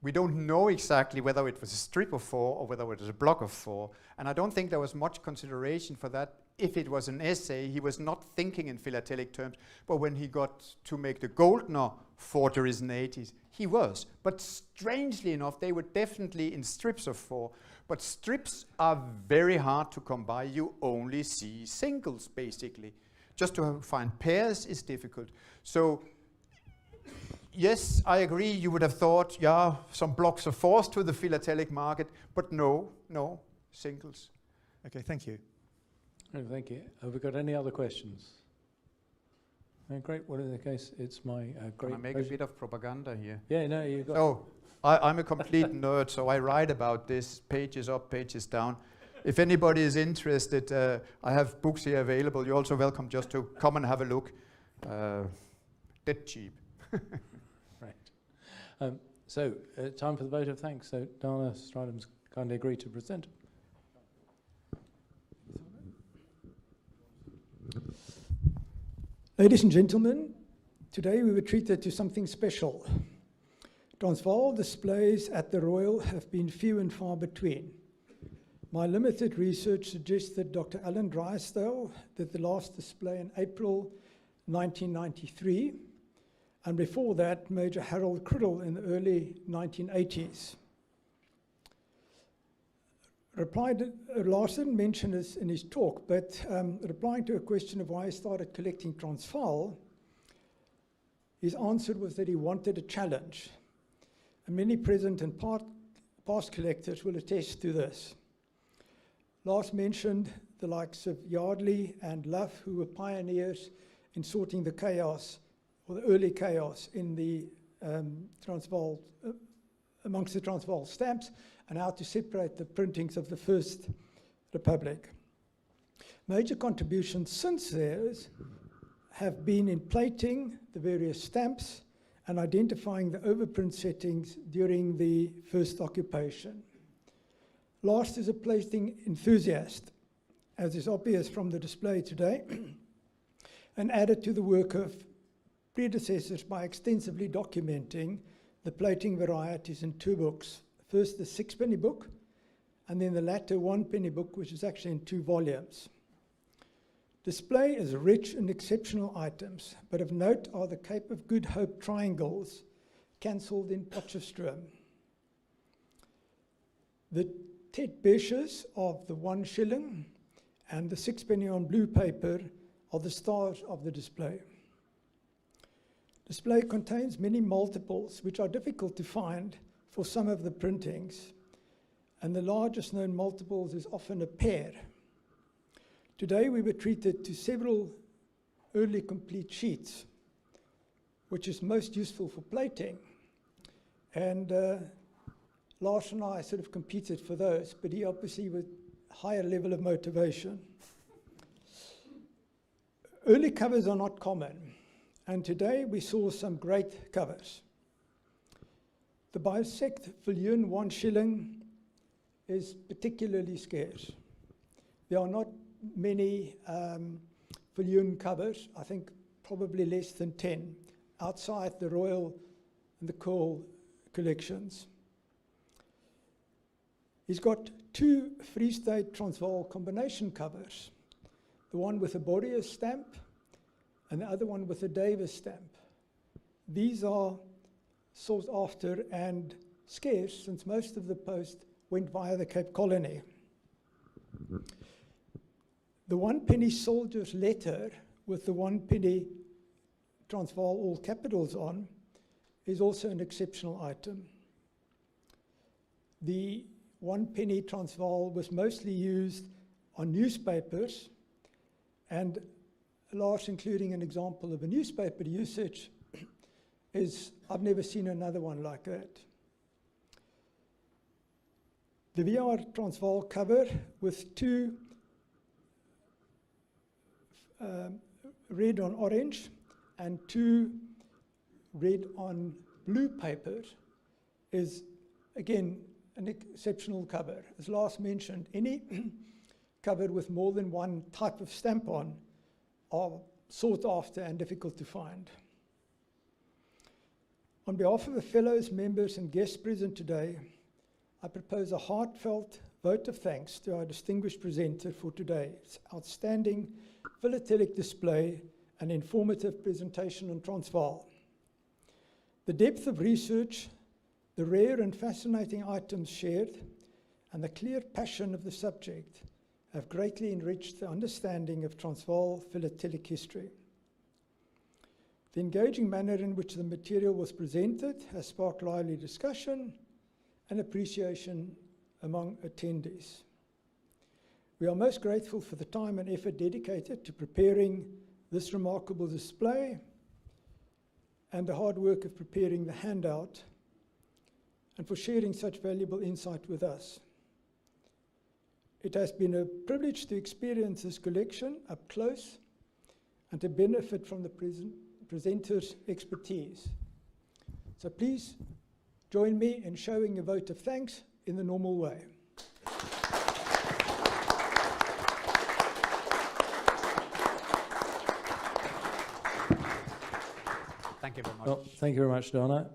we don't know exactly whether it was a strip of 4 or whether it was a block of 4, and I don't think there was much consideration for that. If it was an essay, he was not thinking in philatelic terms, but when he got to make the Goldner forgeries in the 80s, he was. But strangely enough, they were definitely in strips of 4. But strips are very hard to come by. You only see singles, basically. Just to find pairs is difficult. So, yes, I agree, you would have thought, some blocks of 4s to the philatelic market, but no, singles. Okay, thank you. Oh, thank you. Have we got any other questions? Oh, great. Well, in the case, it's my great Can I make pleasure. a bit of propaganda here? Yeah, no, you got. So, I'm a complete nerd, so I write about this, pages up, pages down. If anybody is interested, I have books here available. You're also welcome just to come and have a look. Dead cheap. Right. So, time for the vote of thanks. So, Danna Strydom's kindly agreed to present. Ladies and gentlemen, today we were treated to something special. Transvaal displays at the Royal have been few and far between. My limited research suggests that Dr. Alan Drysdale did the last display in April 1993, and before that, Major Harold Criddle in the early 1980s. Lars didn't mention this in his talk, but replying to a question of why he started collecting Transvaal, his answer was that he wanted a challenge. and many present and past collectors will attest to this. Lars mentioned the likes of Yardley and Luff, who were pioneers in sorting the chaos, or the early chaos in the Transvaal, amongst the Transvaal stamps, and how to separate the printings of the First Republic. Major contributions since theirs have been in plating the various stamps and identifying the overprint settings during the first occupation. Last is a plating enthusiast, as is obvious from the display today, and added to the work of predecessors by extensively documenting the plating varieties in two books. First the 6-penny book, and then the latter 1-penny book, which is actually in 2 volumes. Display is rich in exceptional items, but of note are the Cape of Good Hope triangles, cancelled in Potchefstroom. The Tet Besches of the 1 shilling and the 6-penny on blue paper are the stars of the display. Display contains many multiples which are difficult to find for some of the printings, and the largest known multiples is often a pair. Today we were treated to several early complete sheets, which is most useful for plating. And Lars and I sort of competed for those, but he obviously with a higher level of motivation. Early covers are not common, and today we saw some great covers. The bisect Viljoen 1 shilling is particularly scarce. There are not many Viljoen covers, I think probably less than 10, outside the Royal and the Coal collections. He's got 2 Free State Transvaal combination covers, the one with a Boreas stamp and the other one with a Davis stamp. These are sought after and scarce, since most of the post went via the Cape Colony. The 1-penny soldier's letter with the 1-penny Transvaal all capitals on is also an exceptional item. The 1-penny Transvaal was mostly used on newspapers, and Lars, including an example of a newspaper usage, is, I've never seen another one like that. The VR Transvaal cover with 2 red on orange and 2 red on blue papers is, again, an exceptional cover. As Lars mentioned, any cover with more than one type of stamp on are sought after and difficult to find. On behalf of the fellows, members and guests present today, I propose a heartfelt vote of thanks to our distinguished presenter for today's outstanding philatelic display and informative presentation on Transvaal. The depth of research, the rare and fascinating items shared, and the clear passion of the subject have greatly enriched the understanding of Transvaal philatelic history. The engaging manner in which the material was presented has sparked lively discussion and appreciation among attendees. We are most grateful for the time and effort dedicated to preparing this remarkable display and the hard work of preparing the handout, and for sharing such valuable insight with us. It has been a privilege to experience this collection up close and to benefit from the presenter's expertise. So please join me in showing a vote of thanks in the normal way. Thank you very much. Well, thank you very much, Donna.